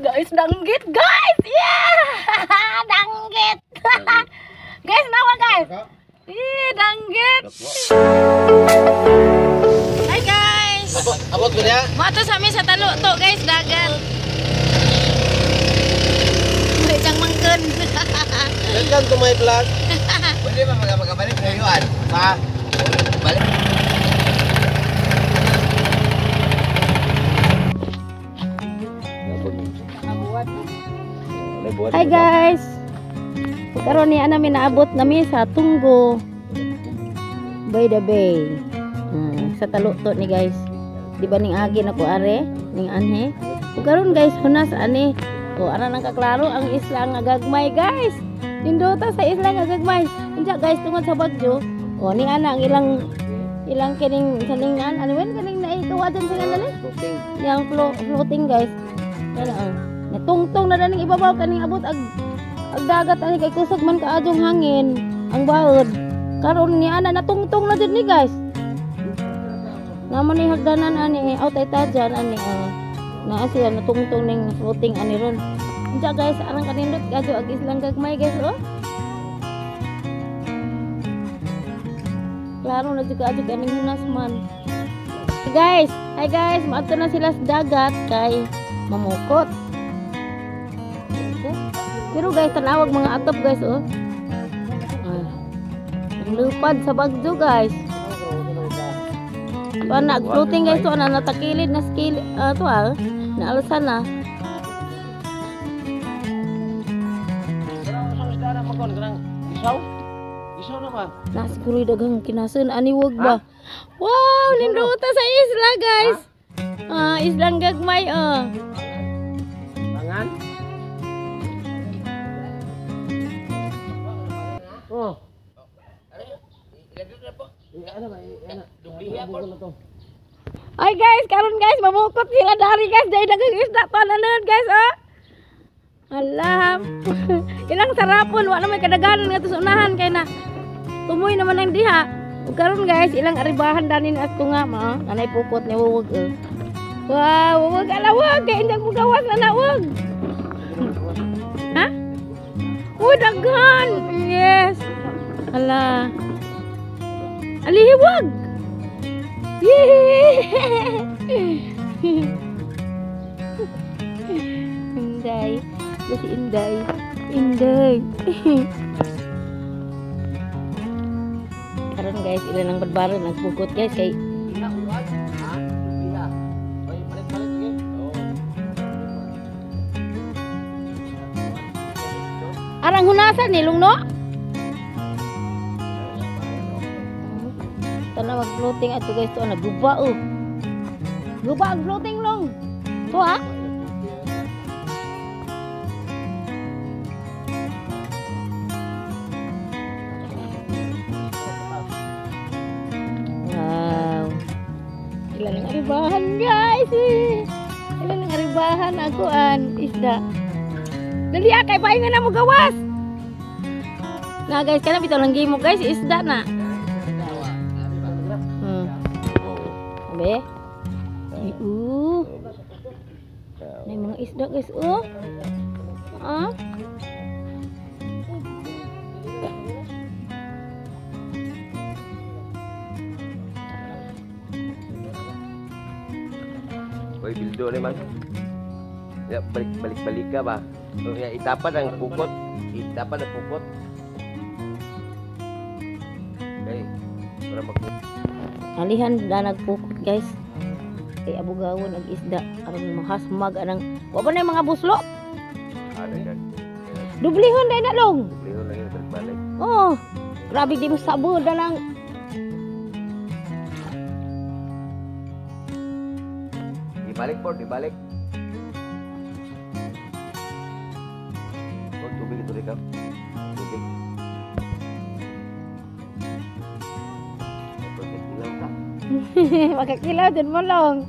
Guys, danggit guys. Yeah! Danggit. Guys, nawa guys. Danggit. Hi guys. Abot ko niya. Mato sa amin sa talo to guys, dagat. May isang mangkon. Welcome to my vlog. Pwede ba magkabalik ngayon? Pa? Balik. Hi guys. Karon niya namin naabot namin sa Tunggo by the bay. Sa taluto ni guys. Di ba ning agi na ko are ning anhe. Karon guys hunas ani. O ara nang kaklaro ang isla nga gagmay guys. Nindota sa isla nga gagmay. Unsa guys tungod sa Bagyo. O ning ana ang ilang kining kaningan ano wen kaning naikawadan sa kanila ni. Yang floating guys. Ano natungtong na ning ibabaw kaning abot ag dagat ani kay kusog man kaadtong hangin ang baod karon ni ana natungtong na jud ni guys naman ni hagdanan ani out ay tadyan ani naa siya natungtong ning floating ani ron unsa guys arang kanindot kadto ag islang gagmay guys klaro na jud kadto kaning hunas man guys hi guys maadto na sila sa dagat kay mamukot. Pero guys, tanawag mga atop guys, oh. Lupad sa Bagyo guys. Tuwa na, floating guys, tuwa na, natakilid na skill, tuwa, naalasan na. Nasiguro dagang kinasun, aniwag ba? Wow, linduta sa isla guys. Islang gagmay, Mangan? Oh. Ay guys, karon guys, mamukot sila dari guys, dahil nag-isda to nanon guys, oh. Alam. Ilang sarapon, wala may kadaganan nga unahan kay na tumoy naman ang diha. Ug karon guys, ilang aribahan danin at tunga ma, anay pukot ni wuwag. Wow, wuwag alawag kay indang mugawag na nawag. Ha? Daghan. Yes. Ala. Alihiwag. Inday. Si Inday. Inday. Karon guys, ilan ang barbaran nagpukot guys kay arang hunasan ni Lungno. Tanaw mag floating ato guys to naguba oh. Guba ang floating long. To ha? Wow. Ilan ang aribahan guys. Ilan ang aribahan akoan isda. Dali kay paingan na mo gawas. Na guys, kana bitaw lang game mo guys, isda na. Abe. May mga isda guys, oh. Hoy, bildo naman. Ya, balik ka ba? Ya, itapan ang pukot. Itapan ang pukot. Okay. Para Alihan na nagpukot guys. Kay abugawon ag isda aron mahasmag anang wa ba na mga buslo? Ano yan? Dublihon dai na long. Dublihon lang yung balik. Oh, grabe di mo sabo da lang. Dibalik po, dibalik. Tubig ito rin ka. Tubig. Pagkakilaw ka. Magkakilaw dun mo long.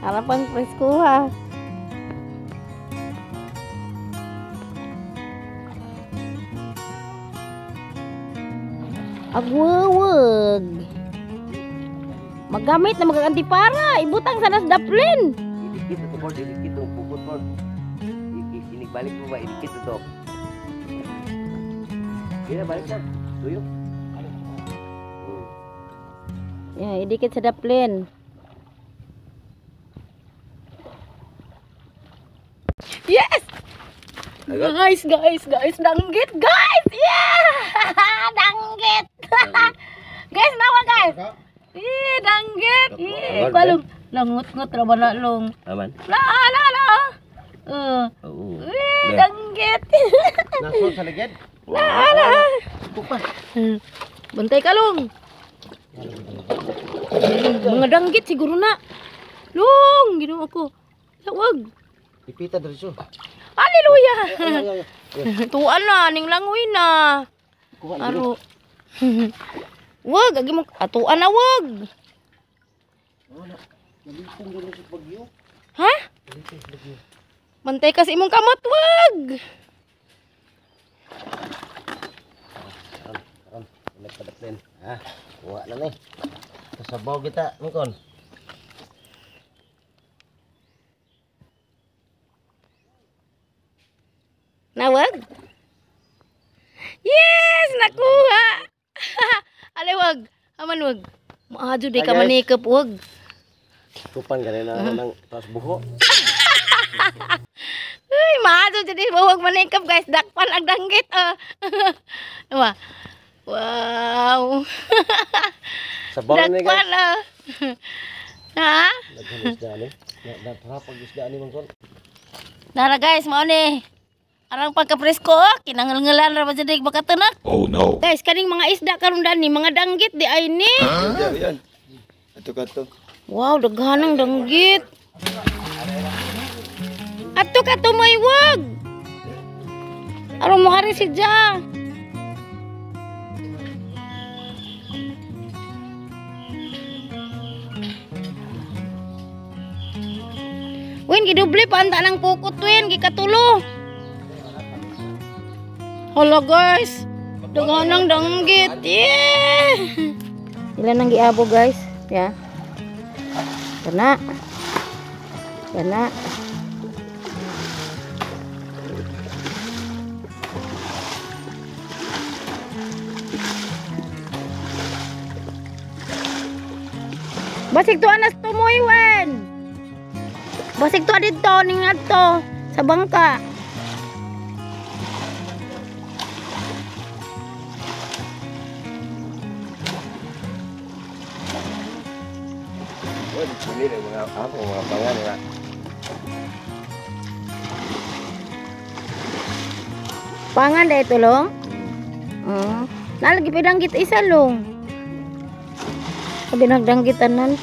Harapang preskuha. Agwawag. Magamit na mag-antipara. Ibutang sa nas daplin. idikit ito po, idikit itong pukot po. Balik mo ba, idikit ito. Kaya balik na, tuyo. Yeah, idikit sa daplin. Yes! Guys, danggit, guys! Yeah! Danggit! Guys, nawa guys! Danggit! Balong. Langut-ngut ra ba na long? Aman. La. Oo. Danggit! Nasol sa ligid? La. Tupa. Bantay ka long. Mga danggit siguro na. Long, ginawa ko. Wag. Ipita diretso. Hallelujah. Tuan na, ning langoy na. Aro. Wag, agi mo atuan na wag. Ha? Mantay kasi imong kamot wag. Nagpadaplin. Kuha na ni. Kasabaw kita, mungkon. Nawag? Yes, nakuha. Ale wag. Aman wag. Maadyo di ka manikap wag. Tupan ganina nang tas buho. Uy, maadyo jadi wag manikap guys. Dakpan ang danggit. Diba? Wow. Sabaw ni guys. Dakpan Ha? Naghalis dani. Natrapag isdaan ni mungkon. Nara guys, mao ni. Arang pagka-presko, kinangal-ngalan ra ba jud bakatenak. Oh no. Guys, kaning mga isda karon dani, mga danggit di ay ni. Yan. Ato kato. Wow, daghanang danggit. Ato ka may wag. Aron mo hari si Ja. Win giduble pa anta nang pukot win gikatulo. Hala guys, daghanang danggit. Yeah. Ilan nang giabo guys? Ya. Kana. Basig to anas tumoy wen. Basig to dito ning adto sa bangka. Ini dah mga apa mga pangan ya. Pangan dahil ito long? Nalagi pidanggit isa long. Sabi nagdanggitan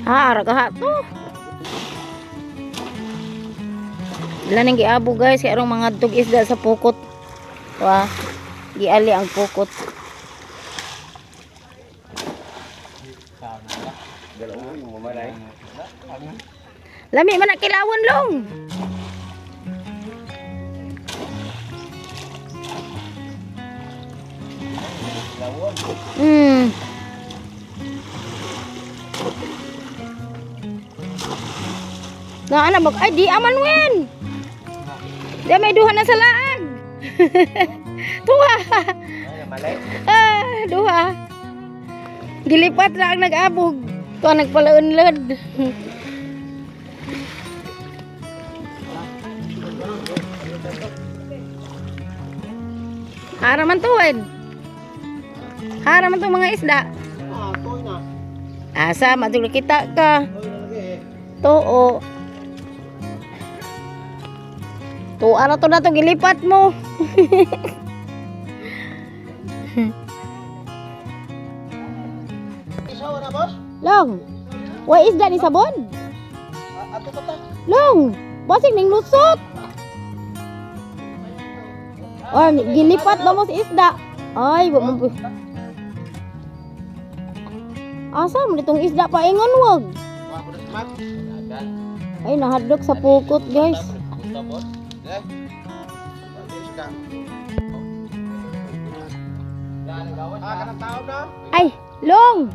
aragaha to. Ilan ang giabo guys, kaya arong mga dug isda sa pukot. Wah, giali ang pukot. Lami man na kilawan long. Na ana mag ay di aman wen. Di may duha na sa laag. Tuwa. Duha. Gilipat ra ang nag-abog. To nagpalaunlod. Haraman to wen. Haraman to mga isda. Asa matug kita ka. Too. To ara to na to gilipat mo. Long. Why is that ni sabon? Long. Basig ning lusot. Or gilipat na mo si isda. Ay, wa mo. Asa mo ditong isda pa ingon wag. Ay nahadlok sa pukot, guys. Ay, long.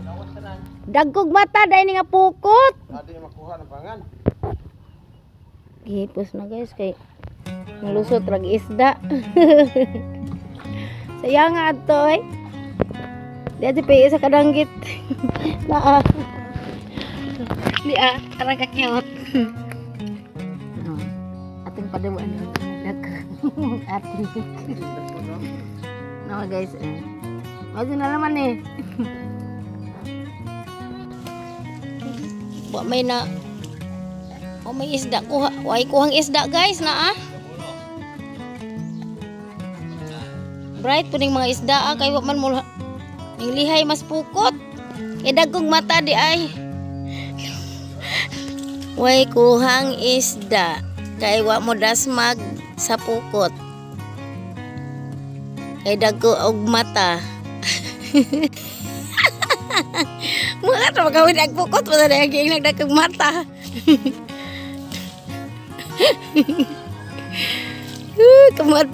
Dagkog mata dahil nga pukot. Adi makuha ng pangan. Gipos na guys kay lusot rag isda. Sayang nga ato eh. Di ati pa sa kadanggit. Naa. Di karang ka-cute. Ating padawaan ng ating. No guys. Masih na naman eh. Wa may na. O may isda kuha. Way kuhang isda guys na Bright puning mga isda kay wa man mo ning lihay mas pukot. Dagkog mata di ay. Way kuhang isda kay wa mo dasmag sa pukot. Kay dagko og mata. Mga ta magawin ang pukot pa na yung nagdagkog mata. Kamot.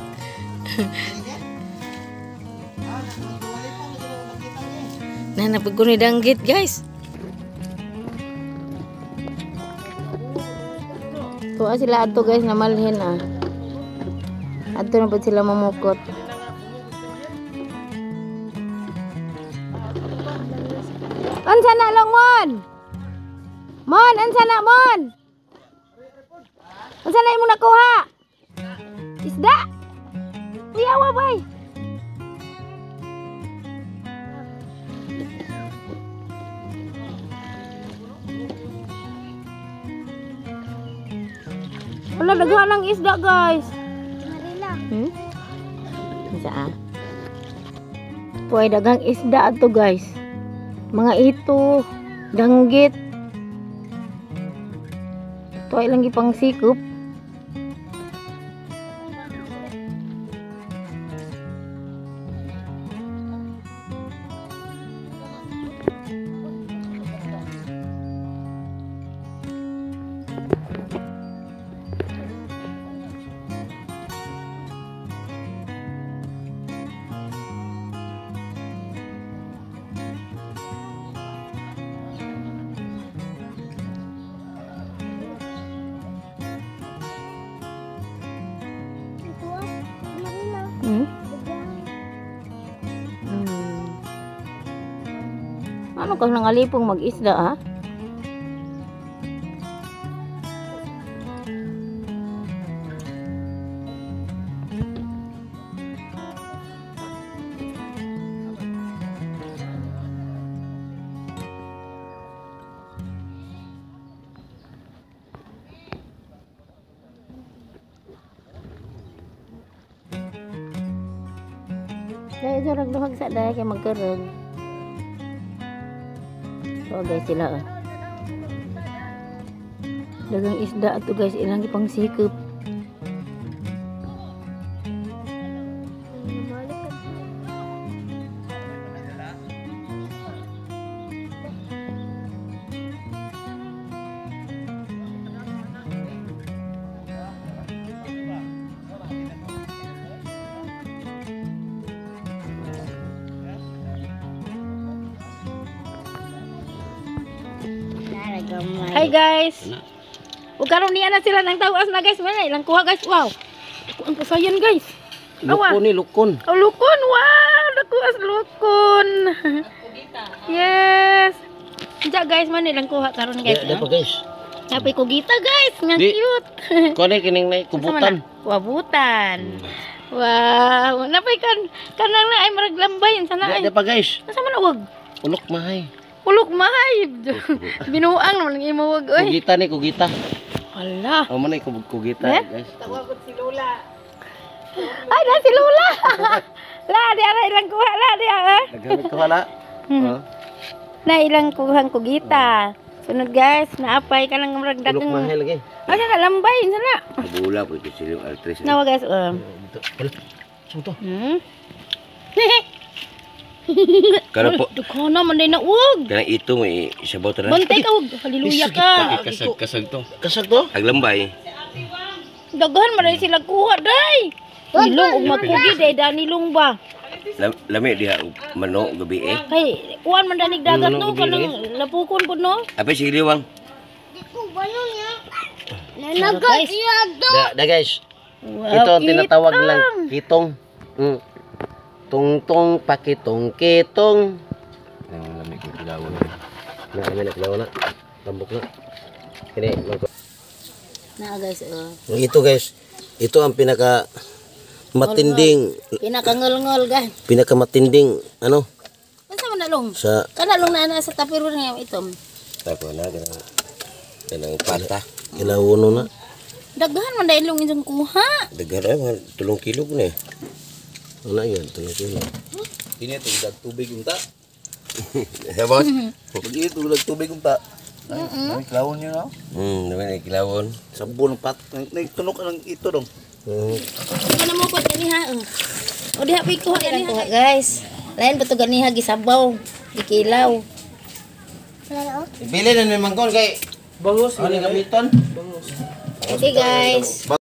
Napag ko ni danggit guys. Tuwa sila ato guys na malhin Ato na ba sila mamukot. Ansa na lang mon? Mon, ansa na mon? Ansa na imo nakuha? Isda? Uyawa bay. Wala daghan ng isda guys. Isa Puay dagang isda ato guys. Mga ito, danggit. Tuway lang ipang sikup. Ano kang nangalipong mag-isda Dahil sa ragduhag sa dahil kay magkarag. So guys sila dagang isda ato guys ilang ipang sikap. Hi guys. Ug karon niya na sila nang tawas na guys. Mana ilang kuha guys. Wow. Ang pasayan guys. Lukon ni lukon. Oh, lukon. Wow, nakuha sa lukon. Yes. Diya guys, man ilang kuha karon guys. Ada pa guys. Napay kugita guys, nga Di. cute. Kone kining nay kubutan. Wabutan. Wow, napay kanang na ay marag lambay sana ay. Ada pa guys. Asa man wag? Ulok mahay. Ulok mahay. Binuang naman ng imawag oy. Kugita ni kugita. Hala. O man ay kugita guys. Ay, na si Lola. La, di ara ilang kuha la di ara. Nagamit ko wala. Oh. Na ilang kuhang kugita. Sunod guys, naapay ka lang marag Ulok dagang. mahay lagi. Ay, na lambay sana. Bula po ito sila yung actress. Nawa guys. Suto. Kana po. Dukana man din na wag. Kana ito may isabaw tara. Bantay ka wag. Haleluya ka. Kasag to. Kasag to? Aglambay. Daghan man rin sila kuha day. Ilong ug makugi day danilong ba. Lami dia manok gabi eh. Kay kuan man danig dagat no gabi kanang napukon pud no. Apa si liwang? Nanagat iya do. Da guys, Wow, ito ang tinatawag kitang. nilang kitong. Tungtong pakitong-kitong. Lami ko kilawon. Na kami na kilaw na. Tambok na. Kini Na guys, ito guys, ito ang pinaka matinding pinakangol-ngol guys. pinakamatinding ano Unsa man nalong? sa Kana long na sa tapiro nga itom. Tapos na kanang pata. kilawon na. Daghan man dahil long inyong kuha. Daghan ay 3 kilo ko na. Ano yun? 3 kilo. Ini tuh tubig unta. Ya bos. Begitu udah tubig unta. Ay, kelawon nyo na. Naman ay kilawon. Sabon pat. Nagtunok ang ito dong. Kana mo ko ganiha. O diha pay kuha ganiha guys. Lain beto ganiha gisabaw, gikilaw. Bili na ni mangkon kay bangus. Ano gamiton? Okay guys.